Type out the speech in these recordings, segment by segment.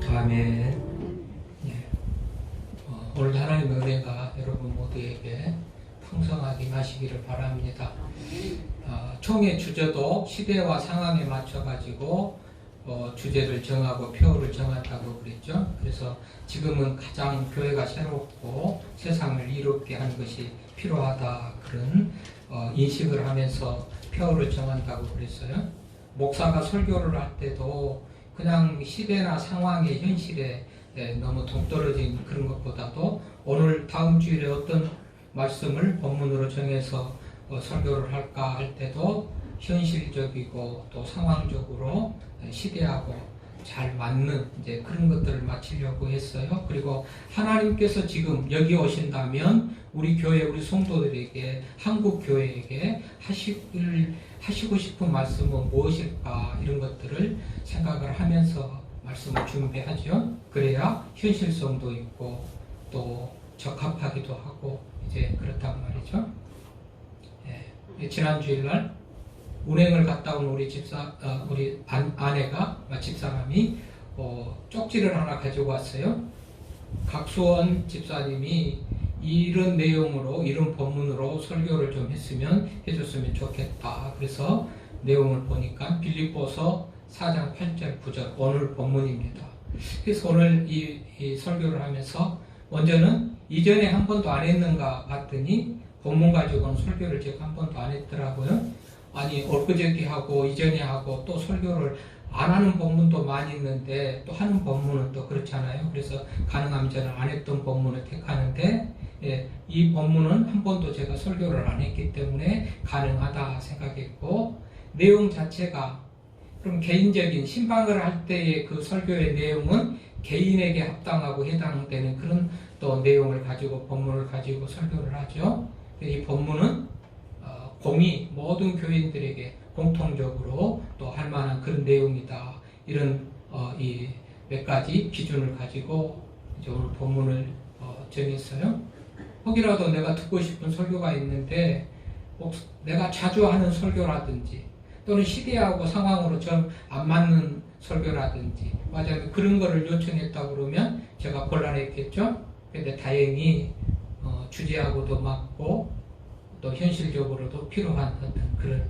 아멘. 예. 오늘 하나님의 은혜가 여러분 모두에게 풍성하게 임하시기를 바랍니다. 총회 주제도 시대와 상황에 맞춰가지고 주제를 정하고 표를 정한다고 그랬죠. 그래서 지금은 가장 교회가 새롭고 세상을 이롭게 하는 것이 필요하다, 그런 인식을 하면서 표를 정한다고 그랬어요. 목사가 설교를 할 때도 그냥 시대나 상황의 현실에 너무 동떨어진 그런 것보다도 오늘 다음 주일에 어떤 말씀을 본문으로 정해서 설교를 할까 할 때도 현실적이고 또 상황적으로 시대하고 잘 맞는 이제 그런 것들을 마치려고 했어요. 그리고 하나님께서 지금 여기 오신다면 우리 교회, 우리 성도들에게, 한국 교회에게 하시고 싶은 말씀은 무엇일까, 이런 것들을 생각을 하면서 말씀을 준비하죠. 그래야 현실성도 있고 또 적합하기도 하고 이제 그렇단 말이죠. 지난 주일날 운행을 갔다 온 우리 우리 아내가, 집사람이 쪽지를 하나 가지고 왔어요. 각수원 집사님이 이런 내용으로, 이런 본문으로 설교를 좀 해줬으면 좋겠다. 그래서 내용을 보니까 빌립보서 4장 8절 9절 오늘 본문입니다. 그래서 오늘 이 설교를 하면서 먼저는 이전에 한 번도 안 했는가 봤더니 본문 가지고는 설교를 제가 한 번도 안 했더라고요. 아니, 엊그저께 하고 이전에 하고 또 설교를 안 하는 본문도 많이 있는데 또 하는 본문은 또 그렇잖아요. 그래서 가능하면 저는 안 했던 본문을 택하는데, 이 본문은 한 번도 제가 설교를 안 했기 때문에 가능하다 생각했고, 내용 자체가 그럼 개인적인 신방을 할 때의 그 설교의 내용은 개인에게 합당하고 해당되는 그런 또 내용을 가지고, 본문을 가지고 설교를 하죠. 이 본문은 모든 교인들에게 공통적으로 또 할 만한 그런 내용이다. 이런 이 몇 가지 기준을 가지고 이제 오늘 본문을 정했어요. 혹이라도 내가 듣고 싶은 설교가 있는데, 내가 자주 하는 설교라든지 또는 시대하고 상황으로 좀 안 맞는 설교라든지 맞아요, 그런 거를 요청했다 그러면 제가 곤란했겠죠. 근데 다행히 주제하고도 맞고 또 현실적으로도 필요한 어떤 그런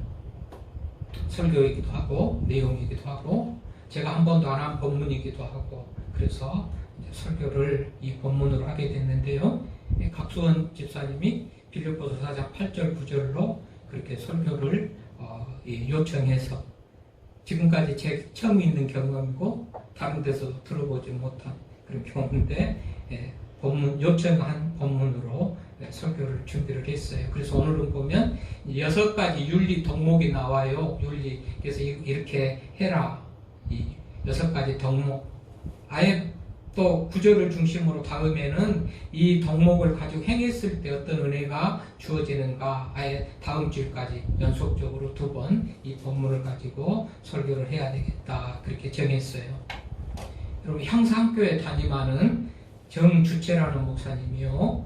설교이기도 하고 내용이기도 하고 제가 한 번도 안 한 본문이기도 하고, 그래서 이제 설교를 이 본문으로 하게 됐는데요. 각수원 집사님이 빌립보서 4장 8절 9절로 그렇게 설교를 요청해서, 지금까지 제 처음 있는 경험이고 다른 데서 들어보지 못한 그런 경험인데, 본문 요청한 본문으로 설교를 준비를 했어요. 그래서 오늘은 보면 6가지 윤리 덕목이 나와요. 윤리. 그래서 이렇게 해라. 이 6가지 덕목. 아예 또 구절을 중심으로 다음에는 이 덕목을 가지고 행했을 때 어떤 은혜가 주어지는가, 아예 다음 주일까지 연속적으로 2번 이 본문을 가지고 설교를 해야 되겠다. 그렇게 정했어요. 여러분, 향상교회 담임하는 정주채라는 목사님이요,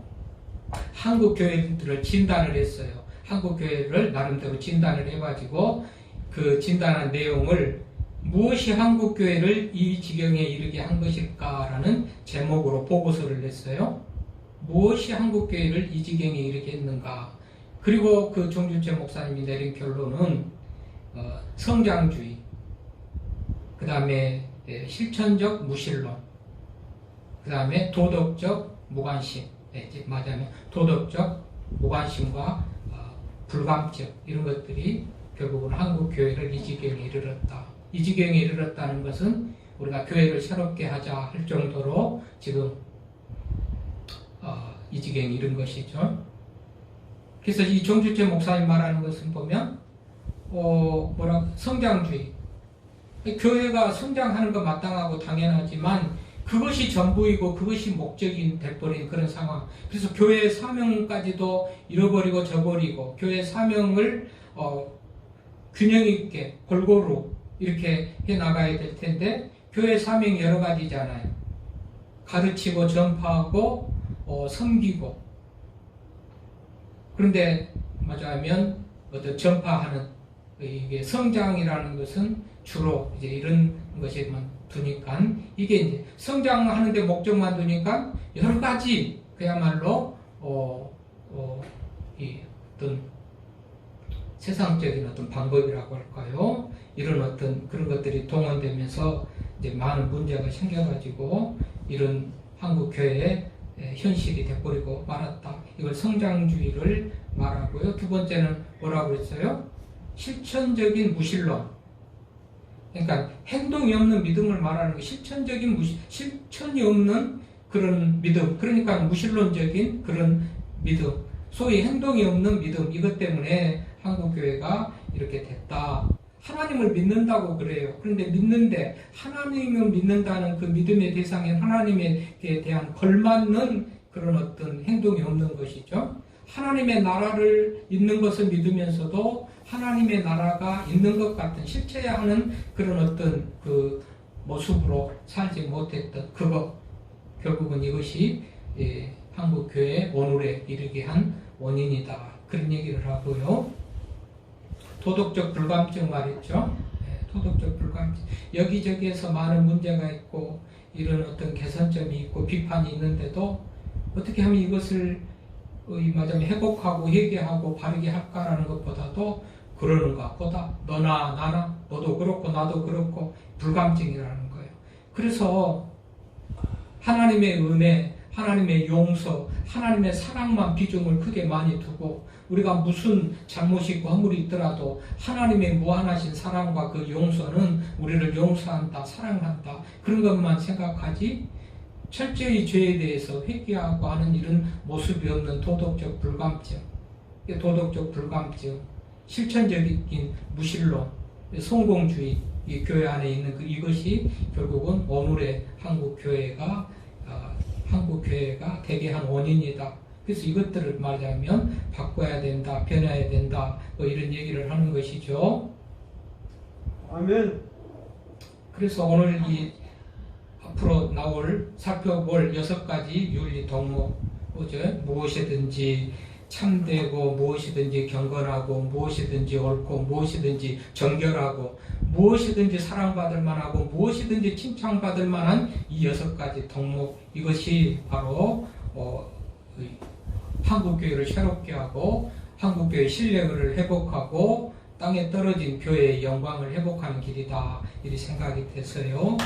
한국 교회들을 진단을 했어요. 한국 교회를 나름대로 진단을 해가지고 그 진단한 내용을 무엇이 한국 교회를 이 지경에 이르게 한 것일까라는 제목으로 보고서를 냈어요. 무엇이 한국 교회를 이 지경에 이르게 했는가. 그리고 그 정주채 목사님이 내린 결론은 성장주의, 그 다음에 실천적 무신론, 그 다음에 도덕적 무관심, 맞아요. 도덕적 무관심과 불감증, 이런 것들이 결국은 한국 교회를 이 지경에 이르렀다. 이 지경에 이르렀다는 것은 우리가 교회를 새롭게 하자 할 정도로 지금 이 지경에 이른 것이죠. 그래서 이 정주채 목사님 말하는 것은 보면 성장주의, 교회가 성장하는 건 마땅하고 당연하지만 그것이 전부이고 그것이 목적이 돼버린 그런 상황. 그래서 교회의 사명까지도 잃어버리고 저버리고, 교회의 사명을 균형 있게 골고루 이렇게 해나가야 될 텐데, 교회의 사명이 여러 가지잖아요. 가르치고 전파하고 섬기고. 그런데 말하자면 어떤 전파하는, 이게 성장이라는 것은 주로 이제 이런 것에만 두니까 이게 이제 성장하는데 목적만 두니까 여러 가지 그야말로 이 어떤 세상적인 어떤 방법이라고 할까요? 이런 어떤 그런 것들이 동원되면서 이제 많은 문제가 생겨가지고 이런 한국 교회의 현실이 돼버리고 말았다. 이걸 성장주의를 말하고요. 두 번째는 뭐라고 했어요? 실천적인 무신론. 그러니까 행동이 없는 믿음을 말하는 거, 실천이 없는 그런 믿음. 그러니까 무신론적인 그런 믿음. 소위 행동이 없는 믿음. 이것 때문에 한국 교회가 이렇게 됐다. 하나님을 믿는다고 그래요. 그런데 믿는데 하나님을 믿는다는 그 믿음의 대상인 하나님에 대한 걸맞는 그런 어떤 행동이 없는 것이죠. 하나님의 나라를 있는 것을 믿으면서도 하나님의 나라가 있는 것 같은 실체야 하는 그런 어떤 그 모습으로 살지 못했던 그것, 결국은 이것이 한국 교회 오늘에 이르게 한 원인이다. 그런 얘기를 하고요. 도덕적 불감증 말이죠. 도덕적 불감증. 여기저기에서 많은 문제가 있고 이런 어떤 개선점이 있고 비판이 있는데도 어떻게 하면 이것을 말하자면 회복하고 회개하고 바르게 할까라는 것보다도 그러는가 보다 너나 나나 너도 그렇고 나도 그렇고 불감증이라는 거예요. 그래서 하나님의 은혜, 하나님의 용서, 하나님의 사랑만 비중을 크게 많이 두고 우리가 무슨 잘못이 있고 허물이 있더라도 하나님의 무한하신 사랑과 그 용서는 우리를 용서한다, 사랑한다 그런 것만 생각하지 철저히 죄에 대해서 회개하고 하는 이런 모습이 없는 도덕적 불감증, 실천적인 무신론, 성공주의 이 교회 안에 있는 이것이 결국은 오늘의 한국 교회가 되게 한 원인이다. 그래서 이것들을 말하자면 바꿔야 된다, 변해야 된다, 뭐 이런 얘기를 하는 것이죠. 아멘. 그래서 오늘 이 앞으로 살펴볼 6가지 윤리 덕목, 무엇이든지 참되고, 무엇이든지 경건하고, 무엇이든지 옳고, 무엇이든지 정결하고, 무엇이든지 사랑받을 만하고, 무엇이든지 칭찬받을 만한 이 6가지 덕목, 이것이 바로 한국교회를 새롭게 하고 한국교회의 신뢰를 회복하고 땅에 떨어진 교회의 영광을 회복하는 길이다. 이렇게 생각이 돼서요.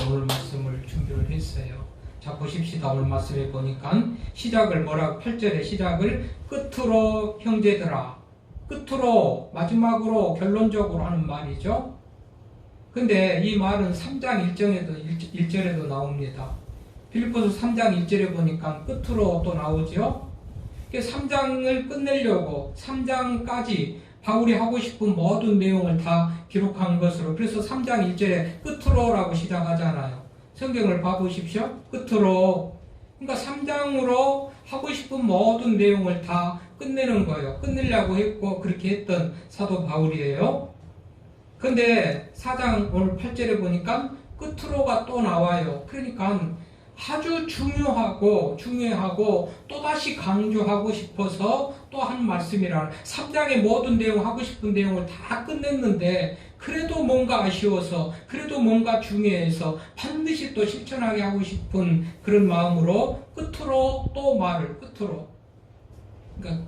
오늘 말씀을 준비를 했어요. 자, 보십시다. 오늘 말씀에 보니까 시작을 8절의 시작을 끝으로 형제들아. 끝으로 마지막으로 결론적으로 하는 말이죠. 근데 이 말은 3장 1절에도 나옵니다. 빌립보서 3장 1절에 보니까 끝으로 또 나오죠. 3장을 끝내려고 3장까지 바울이 하고 싶은 모든 내용을 다 기록한 것으로, 그래서 3장 1절에 끝으로라고 시작하잖아요. 성경을 봐보십시오. 끝으로. 그러니까 3장으로 하고 싶은 모든 내용을 다 끝내는 거예요. 끝내려고 했고 그렇게 했던 사도 바울이에요. 근데 4장 오늘 8절에 보니까 끝으로가 또 나와요. 그러니까 아주 중요하고 또다시 강조하고 싶어서 또 한 말씀이라 3장의 모든 내용, 하고 싶은 내용을 다 끝냈는데 그래도 뭔가 아쉬워서, 그래도 뭔가 중요해서 반드시 또 실천하게 하고 싶은 그런 마음으로 끝으로 또 말을 그러니까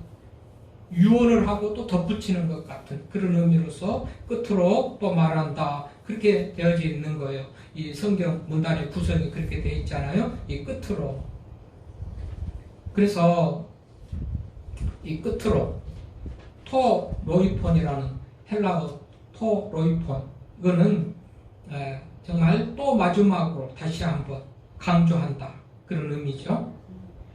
유언을 하고 또 덧붙이는 것 같은 그런 의미로서 끝으로 또 말한다. 그렇게 되어져 있는 거예요. 이 성경 문단의 구성이 그렇게 되어 있잖아요. 이 끝으로. 그래서 이 끝으로 토로이폰이라는 헬라어 토로이폰, 이거는 정말 또 마지막으로 다시 한번 강조한다. 그런 의미죠.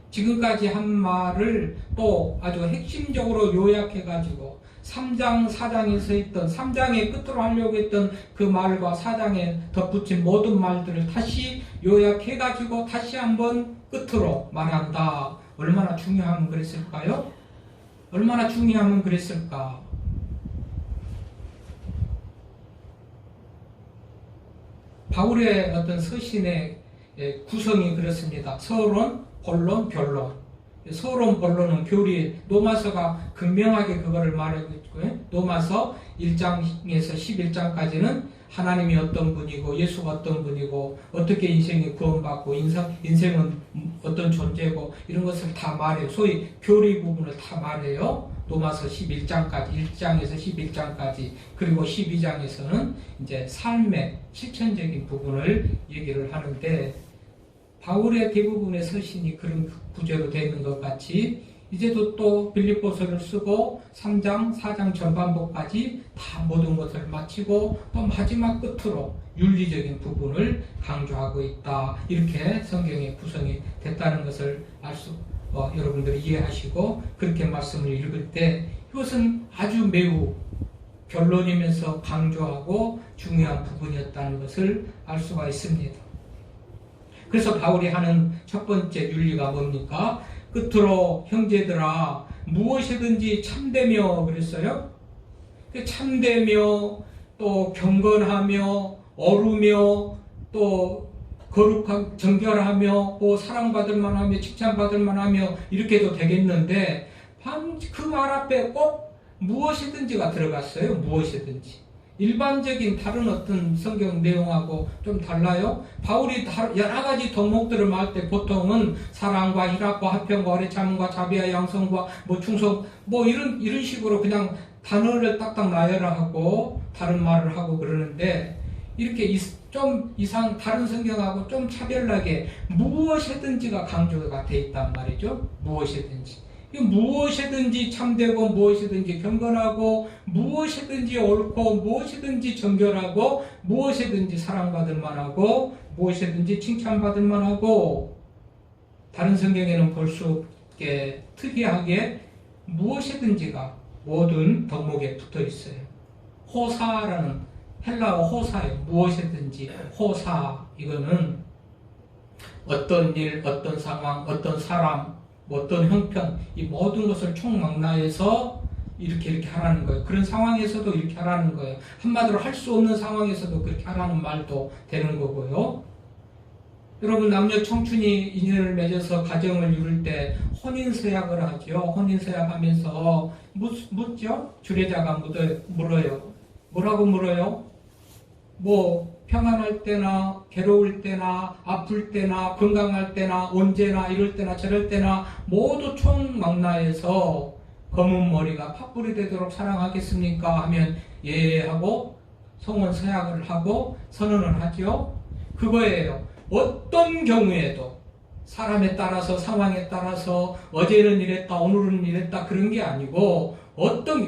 지금까지 한 말을 또 아주 핵심적으로 요약해가지고 3장, 4장에서 했던 3장의 끝으로 하려고 했던 그 말과 4장에 덧붙인 모든 말들을 다시 요약해가지고 다시 한번 끝으로 말한다. 얼마나 중요하면 그랬을까요? 얼마나 중요하면 그랬을까? 바울의 어떤 서신의 구성이 그렇습니다. 서론, 본론, 변론. 서론, 본론은 교리, 노마서가 극명하게 그거를 말하고 있고요. 노마서 1장에서 11장까지는 하나님이 어떤 분이고 예수가 어떤 분이고 어떻게 인생이 구원받고 인생은 어떤 존재고 이런 것을 다 말해요. 소위 교리 부분을 다 말해요. 로마서 11장까지 1장에서 11장까지 그리고 12장에서는 이제 삶의 실천적인 부분을 얘기를 하는데 바울의 대부분의 서신이 그런 구조로 되어 있는 것 같이 이제도 또 빌립보서를 쓰고 3장, 4장 전반부까지 다 모든 것을 마치고 또 마지막 끝으로 윤리적인 부분을 강조하고 있다. 이렇게 성경의 구성이 됐다는 것을 여러분들이 이해하시고 그렇게 말씀을 읽을 때 이것은 아주 매우 결론이면서 강조하고 중요한 부분이었다는 것을 알 수가 있습니다. 그래서 바울이 하는 첫 번째 윤리가 뭡니까? 끝으로 형제들아 무엇이든지 참되며 그랬어요. 참되며 또 경건하며 어루며 또 거룩하고 정결하며 또 사랑받을 만하며 칭찬받을 만하며 이렇게 해도 되겠는데 그 말 앞에 꼭 무엇이든지가 들어갔어요. 무엇이든지. 일반적인 다른 어떤 성경 내용하고 좀 달라요. 바울이 여러 가지 덕목들을 말할 때 보통은 사랑과 희락과 화평과 오래 참음과 자비와 양성과 충성 이런 식으로 그냥 단어를 딱딱 나열하고 다른 말을 하고 그러는데 이렇게 좀 다른 성경하고 좀 차별나게 무엇이든지가 강조가 돼 있단 말이죠. 무엇이든지. 무엇이든지 참되고 무엇이든지 경건하고 무엇이든지 옳고 무엇이든지 정결하고 무엇이든지 사랑받을 만하고 무엇이든지 칭찬받을 만하고 다른 성경에는 볼 수 없게 특이하게 무엇이든지가 모든 덕목에 붙어 있어요. 호사라는 헬라어 호사예요. 무엇이든지 호사 이거는 어떤 일, 어떤 상황, 어떤 사람 어떤 형편, 이 모든 것을 총망라해서 이렇게 하라는 거예요. 그런 상황에서도 이렇게 하라는 거예요. 한마디로 할 수 없는 상황에서도 그렇게 하라는 말도 되는 거고요. 여러분 남녀 청춘이 인연을 맺어서 가정을 이룰 때 혼인서약을 하죠. 혼인서약 하면서 묻죠? 주례자가 물어요. 뭐라고 물어요? 평안할 때나 괴로울 때나 아플 때나 건강할 때나 언제나 이럴 때나 저럴 때나 모두 총망라해서 검은 머리가 팥불이 되도록 사랑하겠습니까? 하면 예 하고 성혼 서약을 하고 선언을 하죠. 그거예요. 어떤 경우에도 사람에 따라서 상황에 따라서 어제는 이랬다 오늘은 이랬다 그런 게 아니고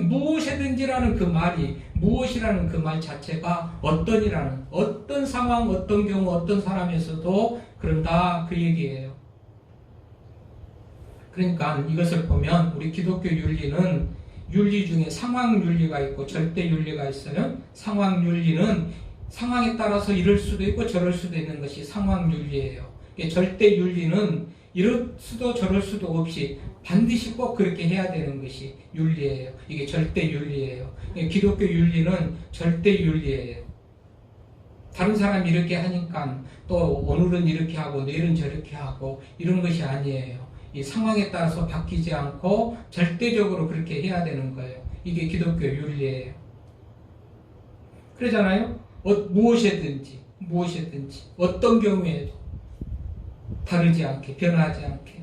무엇이든지라는 그 말이 무엇이라는 그 말 자체가 어떤 상황 어떤 경우 어떤 사람에서도 그런다 그 얘기예요. 그러니까 이것을 보면 우리 기독교 윤리는 윤리 중에 상황 윤리가 있고 절대 윤리가 있어요. 상황 윤리는 상황에 따라서 이럴 수도 있고 저럴 수도 있는 것이 상황 윤리예요. 절대 윤리는 이럴 수도 저럴 수도 없이 반드시 꼭 그렇게 해야 되는 것이 윤리예요. 이게 절대 윤리예요. 기독교 윤리는 절대 윤리예요. 다른 사람이 이렇게 하니까 또 오늘은 이렇게 하고 내일은 저렇게 하고 이런 것이 아니에요. 이 상황에 따라서 바뀌지 않고 절대적으로 그렇게 해야 되는 거예요. 이게 기독교 윤리예요. 그러잖아요. 무엇이든지 어떤 경우에도 다르지 않게 변하지 않게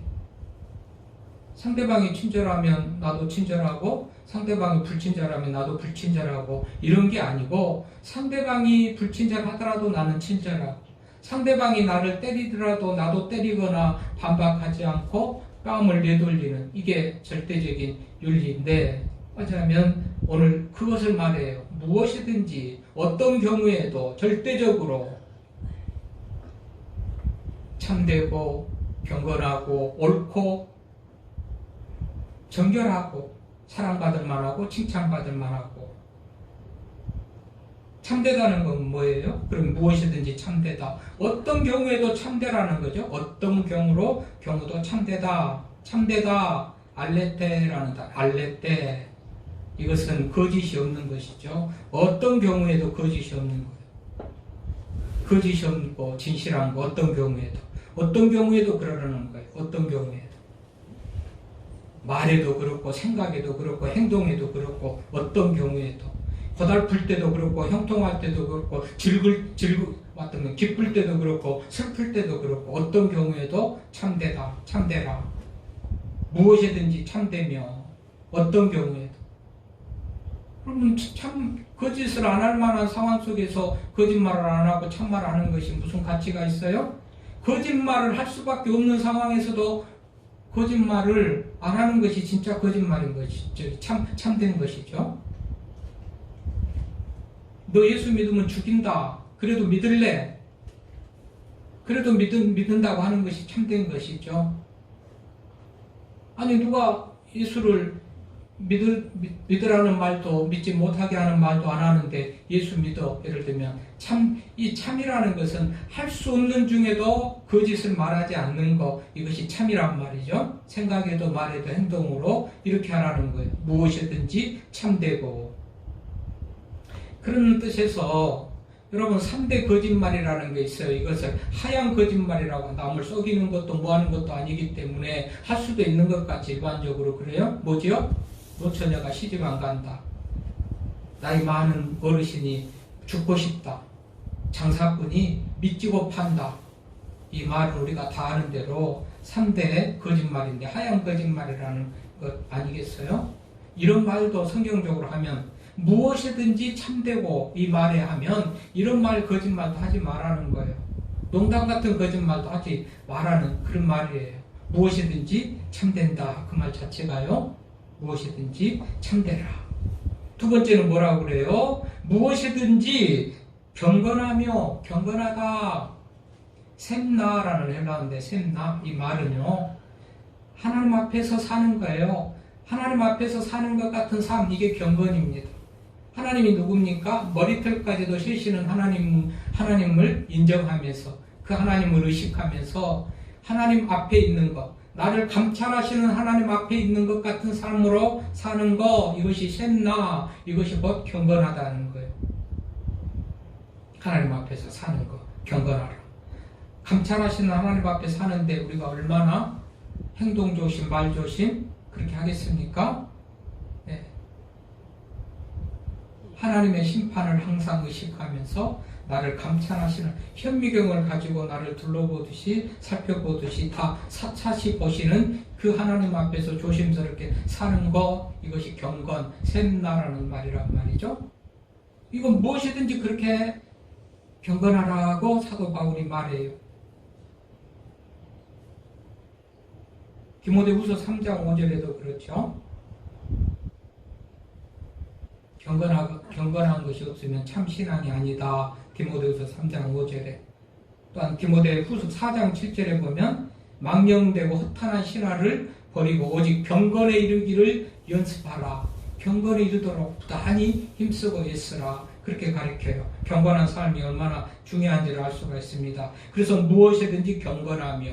상대방이 친절하면 나도 친절하고 상대방이 불친절하면 나도 불친절하고 이런 게 아니고 상대방이 불친절하더라도 나는 친절하고 상대방이 나를 때리더라도 나도 때리거나 반박하지 않고 뺨을 내돌리는 이게 절대적인 윤리인데 어쩌면 오늘 그것을 말해요. 무엇이든지 어떤 경우에도 절대적으로 참되고 경건하고 옳고 정결하고 사랑받을 만하고 칭찬받을 만하고 참되다는 건 뭐예요? 그럼 무엇이든지 참되다. 어떤 경우에도 참되라는 거죠. 어떤 경우도 참되다. 참되다. 알레테라는 알레테. 이것은 거짓이 없는 것이죠. 어떤 경우에도 거짓이 없는 거예요. 거짓이 없고 진실한 거 어떤 경우에도 그러라는 거예요. 어떤 경우에도. 말에도 그렇고 생각에도 그렇고 행동에도 그렇고 어떤 경우에도 고달플 때도 그렇고 형통할 때도 그렇고 어떤 건 기쁠 때도 그렇고 슬플 때도 그렇고 어떤 경우에도 참되라. 무엇이든지 참되며 어떤 경우에도. 그러면 참 거짓을 안 할 만한 상황 속에서 거짓말을 안 하고 참말을 하는 것이 무슨 가치가 있어요? 거짓말을 할 수밖에 없는 상황에서도 거짓말을 안 하는 것이 진짜 거짓말인 것이죠. 참된 것이죠. 너 예수 믿으면 죽인다. 그래도 믿을래? 그래도 믿는다고 하는 것이 참된 것이죠. 아니 누가 예수를 믿으라는 말도 믿지 못하게 하는 말도 안 하는데 예수 믿어. 예를 들면 이 참이라는 것은 할 수 없는 중에도 거짓을 말하지 않는 것, 이것이 참이란 말이죠. 생각에도 말에도 행동으로 이렇게 하라는 거예요. 무엇이든지 참되고. 그런 뜻에서 여러분 3대 거짓말이라는 게 있어요. 이것을 하얀 거짓말이라고, 남을 속이는 것도 뭐하는 것도 아니기 때문에 할 수도 있는 것 같이 일반적으로 그래요. 뭐지요? 노처녀가 시집 안 간다. 나이 많은 어르신이 죽고 싶다. 장사꾼이 밑지고 판다. 이 말은 우리가 다 아는 대로 3대 거짓말인데 하얀 거짓말이라는 것 아니겠어요? 이런 말도 성경적으로 하면 무엇이든지 참되고 이 말에 하면 이런 말 거짓말도 하지 말라는 거예요. 농담 같은 거짓말도 하지 말라는 그런 말이에요. 무엇이든지 참된다. 그 말 자체가요. 무엇이든지 참되라. 두 번째는 뭐라고 그래요? 무엇이든지 경건하며, 경건하다. 셈나라는 헬라어인데 셈나, 이 말은요 하나님 앞에서 사는 거예요. 하나님 앞에서 사는 것 같은 삶, 이게 경건입니다. 하나님이 누굽니까? 머리털까지도 쉬시는 하나님을 인정하면서 그 하나님을 의식하면서 하나님 앞에 있는 것, 나를 감찰하시는 하나님 앞에 있는 것 같은 삶으로 사는 것, 이것이 셈나, 이것이 곧 경건하다는 거예요. 하나님 앞에서 사는 것, 경건하라. 감찰하시는 하나님 앞에 사는데 우리가 얼마나 행동 조심, 말 조심 그렇게 하겠습니까? 네. 하나님의 심판을 항상 의식하면서 나를 감찰하시는 현미경을 가지고 나를 둘러보듯이 살펴보듯이 다 사차시 보시는 그 하나님 앞에서 조심스럽게 사는 것, 이것이 경건, 셈나라는 말이란 말이죠. 이건 무엇이든지 그렇게 경건하라고 사도 바울이 말해요. 디모데후서 3장 5절에도 그렇죠. 경건한 것이 없으면 참 신앙이 아니다. 디모데후서 3장 5절에. 또한 디모데후서 4장 7절에 보면 망령되고 허탄한 신화를 버리고 오직 경건에 이르기를 연습하라. 경건에 이르도록 부단히 힘쓰고 애쓰라. 그렇게 가르쳐요. 경건한 삶이 얼마나 중요한지를 알 수가 있습니다. 그래서 무엇이든지 경건하며,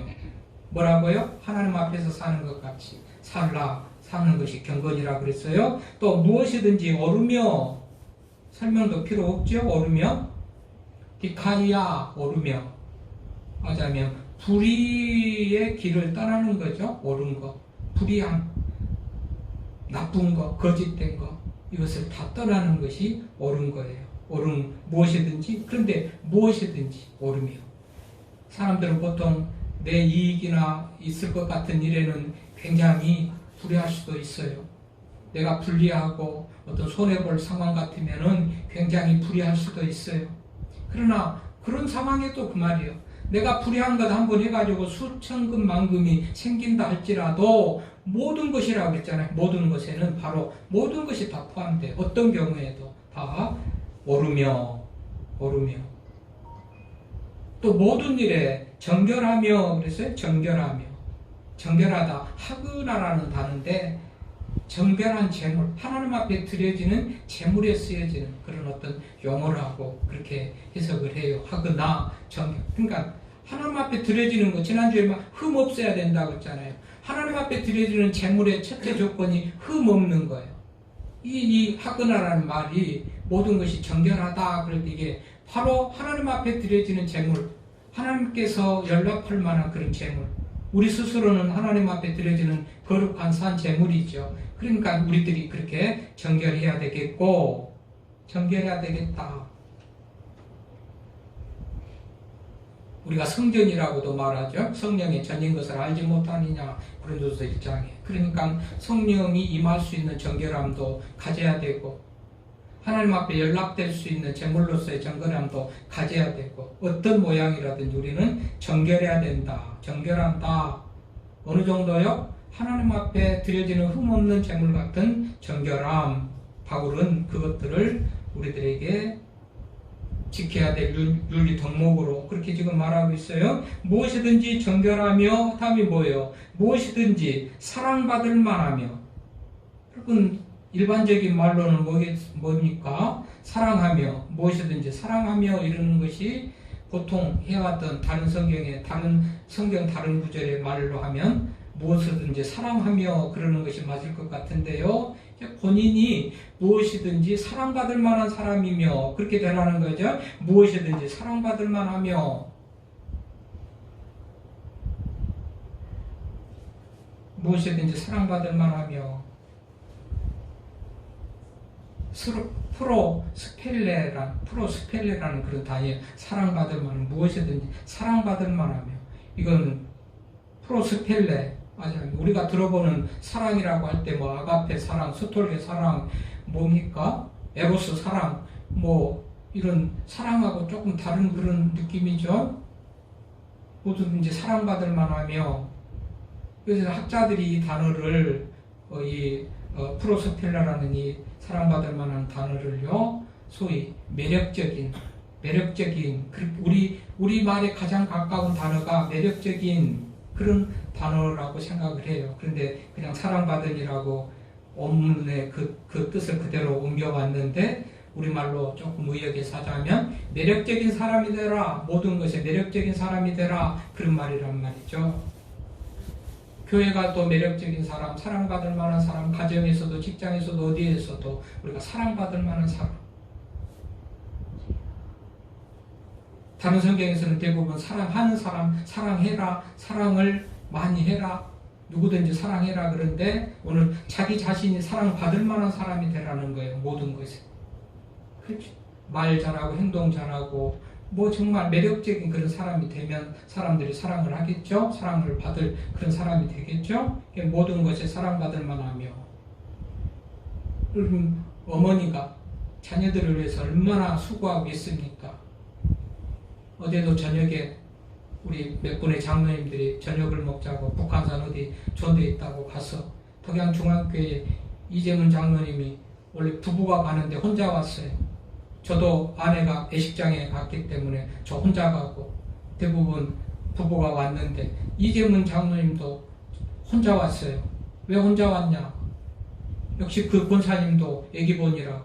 뭐라고요? 하나님 앞에서 사는 것 같이 사는 것이 경건이라 그랬어요. 또 무엇이든지 오르며, 설명도 필요 없죠. 오르며, 디카이아, 오르며, 하자면 불의의 길을 떠나는 거죠. 옳은 거, 불의함, 나쁜 거, 거짓된 거, 이것을 다 떠나는 것이 옳은 거예요. 옳은 무엇이든지. 그런데 무엇이든지 오르며, 사람들은 보통 내 이익이나 있을 것 같은 일에는 굉장히 불의할 수도 있어요. 내가 불리하고 어떤 손해볼 상황 같으면은 굉장히 불의할 수도 있어요. 그러나 그런 상황에도 그 말이에요. 내가 불의한 것 한번 해가지고 수천금 만금이 생긴다 할지라도 모든 것이라고 그랬잖아요. 모든 것에는 바로 모든 것이 다 포함돼요. 어떤 경우에도 다 오르며. 또 모든 일에 정결하며 그랬어요. 정결하다. 하그나라는 단어인데 정결한 재물, 하나님 앞에 드려지는 재물에 쓰여지는 그런 어떤 용어라고 그렇게 해석을 해요. 하그나, 정결. 그러니까 하나님 앞에 드려지는 거, 지난주에 막 흠 없어야 된다고 했잖아요. 하나님 앞에 드려지는 재물의 첫째 조건이 흠 없는 거예요. 이 하그나라는 말이 모든 것이 정결하다. 그럴 때 이게 바로 하나님 앞에 드려지는 재물, 하나님께서 연락할 만한 그런 재물, 우리 스스로는 하나님 앞에 드려지는 거룩한 산 재물이죠. 그러니까 우리들이 그렇게 정결해야 되겠고, 정결해야 되겠다. 우리가 성전이라고도 말하죠. 성령의 전인 것을 알지 못하느냐. 고린도서 1장에. 그러니까 성령이 임할 수 있는 정결함도 가져야 되고 하나님 앞에 연락될 수 있는 제물로서의 정결함도 가져야 되고 어떤 모양이라든지 우리는 정결해야 된다. 정결한다. 어느 정도요? 하나님 앞에 드려지는 흠없는 제물 같은 정결함. 바울은 그것들을 우리들에게 지켜야 될 윤리 덕목으로 그렇게 지금 말하고 있어요. 무엇이든지 정결하며 다음이 뭐예요? 무엇이든지 사랑받을 만하며. 여러분 일반적인 말로는 뭡니까? 사랑하며 무엇이든지 사랑하며 이러는 것이 보통 해왔던 다른 성경의 다른 성경 다른 구절의 말로 하면 무엇이든지 사랑하며 그러는 것이 맞을 것 같은데요. 본인이 무엇이든지 사랑받을 만한 사람이며 그렇게 되라는 거죠. 무엇이든지 사랑받을 만하며 무엇이든지 사랑받을 만하며 프로스펠레라는 그런 단어예요. 사랑받을 만한 무엇이든지 사랑받을 만하며 이건 프로스펠레 맞아요. 우리가 들어보는 사랑이라고 할 때 뭐 아가페 사랑, 스톨게 사랑, 뭡니까? 에로스 사랑, 뭐 이런 사랑하고 조금 다른 그런 느낌이죠. 뭐든지 사랑받을 만하며 그래서 학자들이 이 단어를 프로스펠라라는 이 사랑받을 만한 단어를요 소위 매력적인 우리 말에 가장 가까운 단어가 매력적인 그런 단어라고 생각을 해요. 그런데 그냥 사랑받은이라고 원문의 그 뜻을 그대로 옮겨봤는데 우리말로 조금 의역해서 하자면 매력적인 사람이 되라. 모든 것에 매력적인 사람이 되라. 그런 말이란 말이죠. 교회가 또 매력적인 사람, 사랑받을 만한 사람, 가정에서도 직장에서도 어디에서도 우리가 사랑받을 만한 사람. 다른 성경에서는 대부분 사랑하는 사람, 사랑해라, 사랑을 많이 해라, 누구든지 사랑해라 그런데 오늘 자기 자신이 사랑받을 만한 사람이 되라는 거예요. 모든 것에. 그렇죠. 말 잘하고 행동 잘하고 뭐 정말 매력적인 그런 사람이 되면 사람들이 사랑을 하겠죠. 사랑을 받을 그런 사람이 되겠죠. 모든 것에 사랑받을 만하며 어머니가 자녀들을 위해서 얼마나 수고하고 있습니까? 어제도 저녁에 우리 몇 분의 장로님들이 저녁을 먹자고 북한산 어디 존대에 있다고 가서 덕양중앙교회 이재문 장로님이 원래 부부가 가는데 혼자 왔어요. 저도 아내가 애식장에 갔기 때문에 저 혼자 가고 대부분 부부가 왔는데 이재문 장로님도 혼자 왔어요. 왜 혼자 왔냐? 역시 그 권사님도 애기본이라고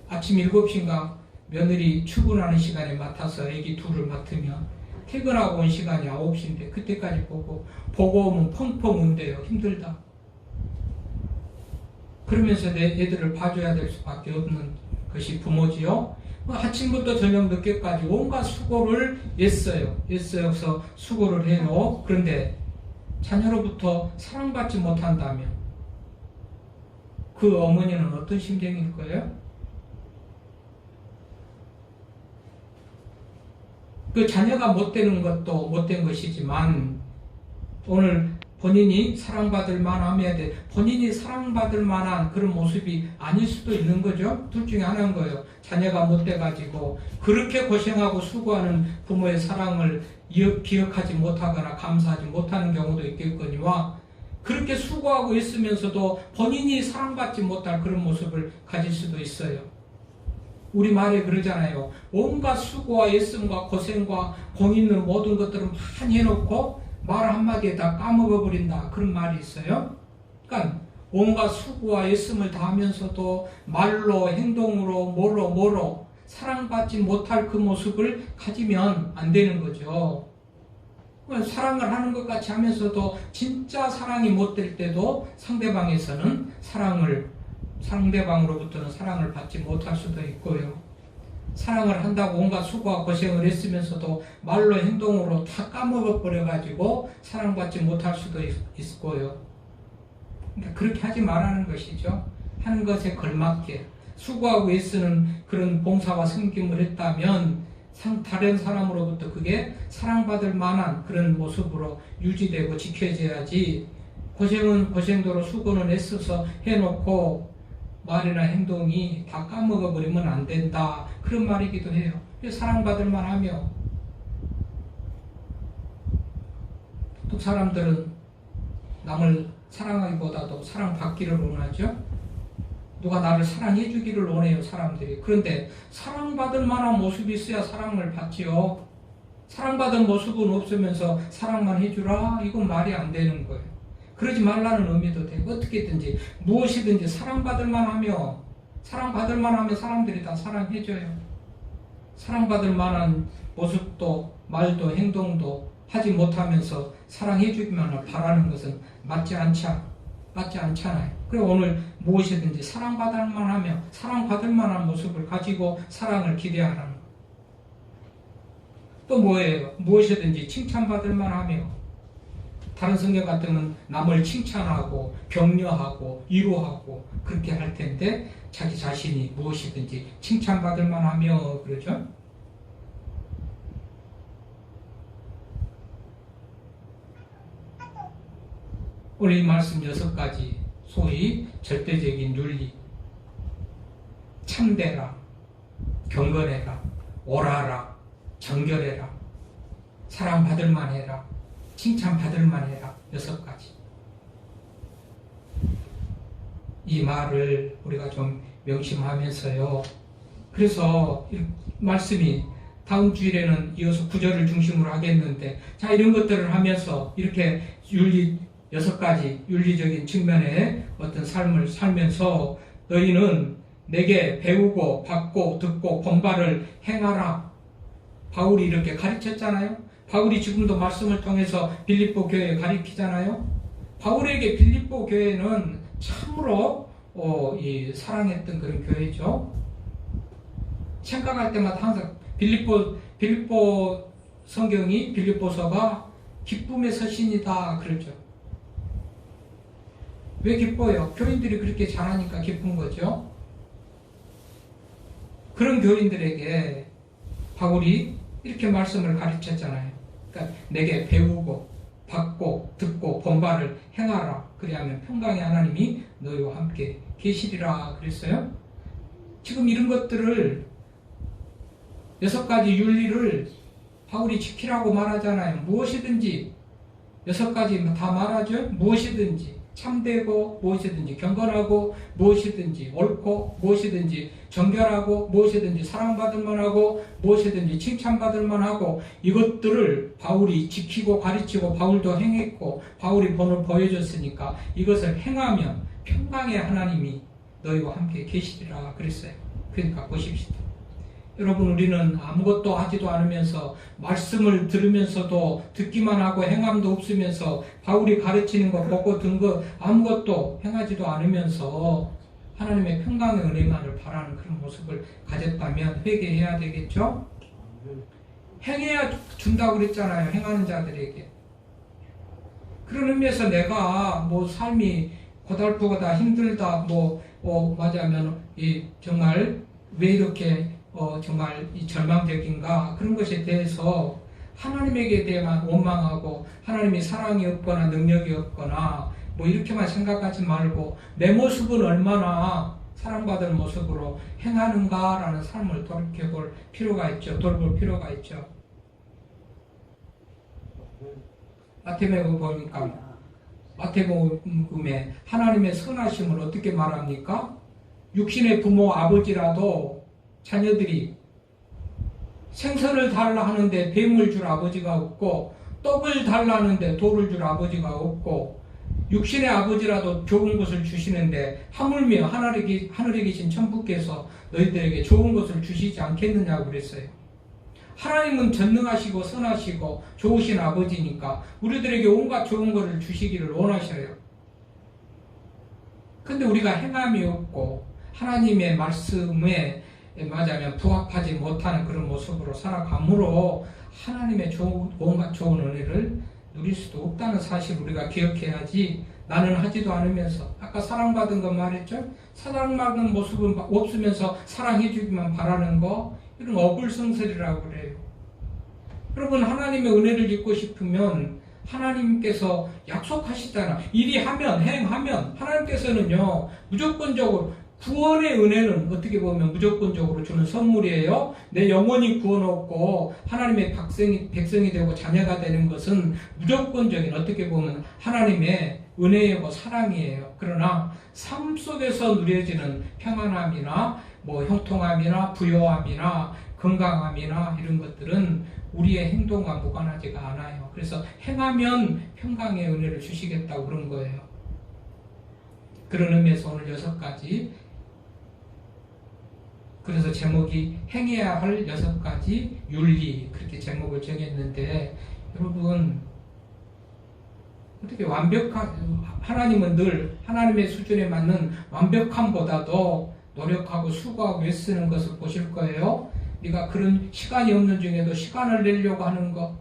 아침 7시인가 며느리 출근하는 시간에 맡아서 애기 둘을 맡으면 퇴근하고 온 시간이 9시인데 그때까지 보고 오면 펑펑 운대요. 힘들다. 그러면서 내 애들을 봐줘야 될 수밖에 없는 것이 부모지요. 아침부터 저녁 늦게까지 온갖 수고를 애써서 수고를 해요. 그런데 자녀로부터 사랑받지 못한다면 그 어머니는 어떤 심정일 거예요? 그 자녀가 못되는 것도 못된 것이지만 오늘 본인이 사랑받을 만함해야 돼. 본인이 사랑받을 만한 그런 모습이 아닐 수도 있는 거죠. 둘 중에 하나인 거예요. 자녀가 못돼가지고 그렇게 고생하고 수고하는 부모의 사랑을 기억하지 못하거나 감사하지 못하는 경우도 있겠거니와 그렇게 수고하고 있으면서도 본인이 사랑받지 못할 그런 모습을 가질 수도 있어요. 우리 말에 그러잖아요. 온갖 수고와 애씀과 고생과 공있는 모든 것들을 많이 해놓고 말 한마디에 다 까먹어버린다. 그런 말이 있어요. 그러니까 온갖 수고와 애씀을 다하면서도 말로 행동으로 뭐로 사랑받지 못할 그 모습을 가지면 안 되는 거죠. 사랑을 하는 것 같이 하면서도 진짜 사랑이 못 될 때도 상대방으로부터는 사랑을 받지 못할 수도 있고요. 사랑을 한다고 온갖 수고와 고생을 했으면서도 말로 행동으로 다 까먹어버려가지고 사랑받지 못할 수도 있고요. 그러니까 그렇게 하지 말라는 것이죠. 하는 것에 걸맞게 수고하고 애쓰는 그런 봉사와 섬김을 했다면 다른 사람으로부터 그게 사랑받을 만한 그런 모습으로 유지되고 지켜져야지, 고생은 고생대로 수고는 애써서 해놓고 말이나 행동이 다 까먹어버리면 안 된다, 그런 말이기도 해요. 사랑받을 만하며, 또 사람들은 남을 사랑하기보다도 사랑받기를 원하죠. 누가 나를 사랑해 주기를 원해요, 사람들이. 그런데 사랑받을 만한 모습이 있어야 사랑을 받지요. 사랑받은 모습은 없으면서 사랑만 해주라, 이건 말이 안 되는 거예요. 그러지 말라는 의미도 되고, 어떻게든지 무엇이든지 사랑받을 만하며, 사랑받을 만하면 사람들이 다 사랑해줘요. 사랑받을 만한 모습도 말도 행동도 하지 못하면서 사랑해주기만 바라는 것은 맞지 않잖아요. 그래 오늘 무엇이든지 사랑받을 만하며 사랑받을 만한 모습을 가지고 사랑을 기대하라는 것. 또 뭐예요? 무엇이든지 칭찬받을 만하며, 다른 성경 같으면 남을 칭찬하고 격려하고 위로하고 그렇게 할 텐데 자기 자신이 무엇이든지 칭찬받을 만하며 그러죠. 오늘 이 말씀 6가지, 소위 절대적인 윤리, 참되라, 경건해라, 옳아라, 정결해라, 사랑받을 만해라, 칭찬받을 만해라, 6가지. 이 말을 우리가 좀 명심하면서요. 그래서 이 말씀이 다음 주일에는 이어서 9절을 중심으로 하겠는데, 자, 이런 것들을 하면서 이렇게 윤리 6가지 윤리적인 측면의 어떤 삶을 살면서 너희는 내게 배우고 받고 듣고 본바를 행하라. 바울이 이렇게 가르쳤잖아요. 바울이 지금도 말씀을 통해서 빌립보 교회에 가르치잖아요. 바울에게 빌립보 교회는 참으로 사랑했던 그런 교회죠. 생각할 때마다 항상 빌립보 성경이 빌립보서가 기쁨의 서신이다 그러죠. 왜 기뻐요? 교인들이 그렇게 잘하니까 기쁜 거죠. 그런 교인들에게 바울이 이렇게 말씀을 가르쳤잖아요. 그러니까 내게 배우고 받고 듣고 본바를 행하라. 그리하면 평강의 하나님이 너희와 함께 계시리라 그랬어요. 지금 이런 것들을 6가지 윤리를 바울이 지키라고 말하잖아요. 무엇이든지 6가지 다 말하죠. 무엇이든지 참되고, 무엇이든지 경건하고, 무엇이든지 옳고, 무엇이든지 정결하고, 무엇이든지 사랑받을 만하고, 무엇이든지 칭찬받을 만하고, 이것들을 바울이 지키고 가르치고 바울도 행했고 바울이 본을 보여줬으니까 이것을 행하면 평강의 하나님이 너희와 함께 계시리라 그랬어요. 그러니까 보십시오. 여러분, 우리는 아무것도 하지도 않으면서 말씀을 들으면서도 듣기만 하고 행함도 없으면서 바울이 가르치는 거 보고 든 거 아무것도 행하지도 않으면서 하나님의 평강의 은혜만을 바라는 그런 모습을 가졌다면 회개해야 되겠죠? 행해야 준다고 그랬잖아요. 행하는 자들에게. 그런 의미에서 내가 뭐 삶이 고달프다 힘들다 맞아면 정말 왜 이렇게 정말 이 절망적인가, 그런 것에 대해서 하나님에게 대해만 원망하고 하나님이 사랑이 없거나 능력이 없거나 이렇게만 생각하지 말고 내 모습은 얼마나 사랑받을 모습으로 행하는가라는 삶을 돌이켜볼 필요가 있죠. 돌볼 필요가 있죠. 마태복음 보니까 마태복음에 하나님의 선하심을 어떻게 말합니까? 육신의 부모 아버지라도 자녀들이 생선을 달라 하는데 뱀을 줄 아버지가 없고, 떡을 달라 하는데 돌을 줄 아버지가 없고, 육신의 아버지라도 좋은 것을 주시는데 하물며 하늘에 계신 천부께서 너희들에게 좋은 것을 주시지 않겠느냐고 그랬어요. 하나님은 전능하시고 선하시고 좋으신 아버지니까 우리들에게 온갖 좋은 것을 주시기를 원하셔요. 근데 우리가 행함이 없고 하나님의 말씀에 맞아면 부합하지 못하는 그런 모습으로 살아가므로 하나님의 온갖 좋은 은혜를 누릴 수도 없다는 사실을 우리가 기억해야지 나는 하지도 않으면서 아까 사랑받은 거 말했죠? 사랑받는 모습은 없으면서 사랑해주기만 바라는 거 이런 어불성설이라고 그래요. 여러분 하나님의 은혜를 입고 싶으면 하나님께서 약속하시잖아. 일이 하면 행하면 하나님께서는요 무조건적으로 구원의 은혜는 어떻게 보면 무조건적으로 주는 선물이에요. 내 영혼이 구원 얻고 하나님의 백성이 되고 자녀가 되는 것은 무조건적인 어떻게 보면 하나님의 은혜이고 사랑이에요. 그러나 삶 속에서 누려지는 평안함이나 형통함이나 부요함이나 건강함이나 이런 것들은 우리의 행동과 무관하지가 않아요. 그래서 행하면 평강의 은혜를 주시겠다고 그런 거예요. 그런 의미에서 오늘 6가지, 그래서 제목이 행해야 할 6가지 윤리, 그렇게 제목을 정했는데, 여러분 어떻게 하나님은 늘 하나님의 수준에 맞는 완벽함보다도 노력하고 수고하고 애쓰는 것을 보실 거예요. 네가 그런 시간이 없는 중에도 시간을 내려고 하는 거,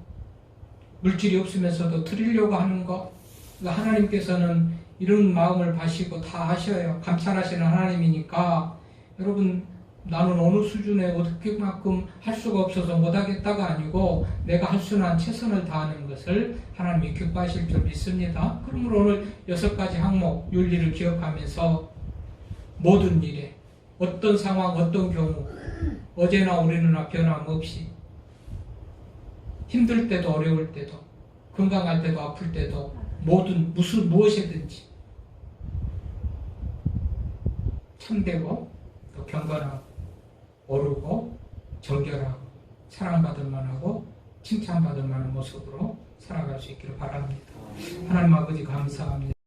물질이 없으면서도 드리려고 하는 거, 그러니까 하나님께서는 이런 마음을 봐시고 다 하셔요. 감찰하시는 하나님이니까. 여러분 나는 어느 수준에 어떻게만큼 할 수가 없어서 못하겠다가 아니고 내가 할 수 있는 최선을 다하는 것을 하나님이 기뻐하실 줄 믿습니다. 그러므로 오늘 6가지 항목 윤리를 기억하면서 모든 일에 어떤 상황 어떤 경우 어제나 오늘이나 변함없이 힘들 때도 어려울 때도 건강할 때도 아플 때도 무엇이든지 참되고 또 경건하고 오르고 정결하고 사랑받을 만하고 칭찬받을 만한 모습으로 살아갈 수 있기를 바랍니다. 하나님 아버지 감사합니다.